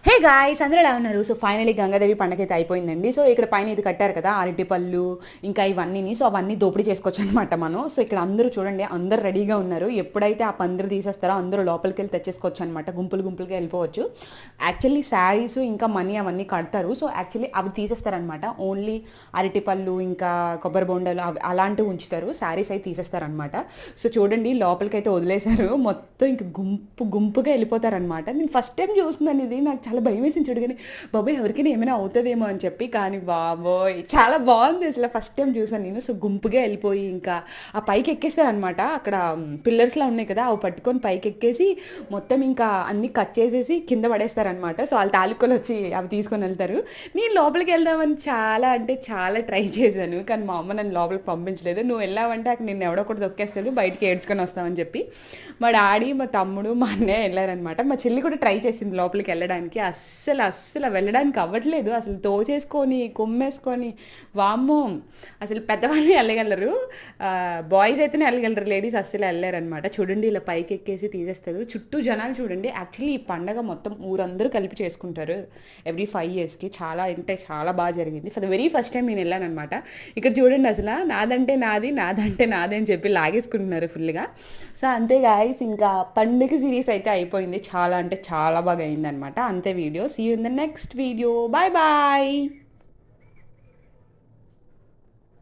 Hey guys అందరూ ఎలా ఉన్నారు? సో ఫైనలీ గంగాదేవి పండగ అయితే అయిపోయిందండి. సో ఇక్కడ పైన ఇది కట్టారు కదా అరటిపళ్ళు ఇంకా ఇవన్నీని. సో అవన్నీ దోపిడీ చేసుకోవచ్చు అనమాట మనం. సో ఇక్కడ అందరూ చూడండి, అందరూ రెడీగా ఉన్నారు. ఎప్పుడైతే ఆ పందిరి తీసేస్తారో అందరూ లోపలికి వెళ్ళి తెచ్చేసుకోవచ్చు అనమాట. గుంపులు గుంపులుగా వెళ్ళిపోవచ్చు. యాక్చువల్లీ శారీస్ ఇంకా మనీ అవన్నీ కడతారు. సో యాక్చువల్లీ అవి తీసేస్తారనమాట. ఓన్లీ అరటిపళ్ళు ఇంకా కొబ్బరి బొండాలు అవి అలాంటివి ఉంచుతారు. శారీస్ అయితే తీసేస్తారనమాట. సో చూడండి లోపలికి అయితే వదిలేశారు. మొత్తం ఇంకా గుంపుగా వెళ్ళిపోతారనమాట. నేను ఫస్ట్ టైం చూస్తున్నాను ఇది. నాకు చాలా భయం వేసింది చూడు, కానీ బాబోయ్ ఎవరికైనా ఏమైనా అవుతుందేమో అని చెప్పి. కానీ బాబోయ్ చాలా బాగుంది అసలు. ఫస్ట్ టైం చూసాను నేను. సో గుంపుగా వెళ్ళిపోయి ఇంకా ఆ పైకి ఎక్కేస్తారనమాట. అక్కడ పిల్లర్స్లా ఉన్నాయి కదా, అవి పట్టుకొని పైకి ఎక్కేసి మొత్తం ఇంకా అన్ని కట్ చేసేసి కింద పడేస్తారనమాట. సో వాళ్ళు తాలూకోలు వచ్చి అవి తీసుకొని వెళ్తారు. నేను లోపలికి వెళ్దామని చాలా అంటే చాలా ట్రై చేశాను, కానీ మా అమ్మ నన్ను లోపలికి పంపించలేదు. నువ్వు వెళ్ళావంటే అక్కడ నిన్ను ఎవడో ఒకటి దొక్కేస్తాడు, బయటికి ఏడ్చుకొని వస్తామని చెప్పి మా డాడీ మా తమ్ముడు మా అన్నయ్య వెళ్ళారనమాట. మా చెల్లి కూడా ట్రై చేసింది లోపలికి వెళ్ళడానికి. అస్సలు వెళ్ళడానికి అవ్వట్లేదు. అసలు తోచేసుకొని కొమ్మేసుకొని వామ్మో, అసలు పెద్దవాళ్ళని వెళ్ళగలరు, బాయ్స్ అయితేనే వెళ్ళగలరు, లేడీస్ అస్సలు వెళ్ళారనమాట. చూడండి ఇలా పైకి ఎక్కేసి తీసేస్తారు. చుట్టూ జనాలు చూడండి. యాక్చువల్లీ ఈ పండగ మొత్తం ఊరందరూ కలిపి చేసుకుంటారు ఎవ్రీ 5 yearsకి. చాలా అంటే చాలా బాగా జరిగింది. For the very first time నేను వెళ్ళానమాట. ఇక్కడ చూడండి అసలు నాదంటే నాది నాదంటే నాది అని చెప్పి లాగేసుకుంటున్నారు ఫుల్గా. సో అంతే గాయ్స్, ఇంకా పండుగ సిరీస్ అయితే అయిపోయింది. చాలా అంటే చాలా బాగా అయిందనమాట. అంతే video. See you in the next video. Bye bye.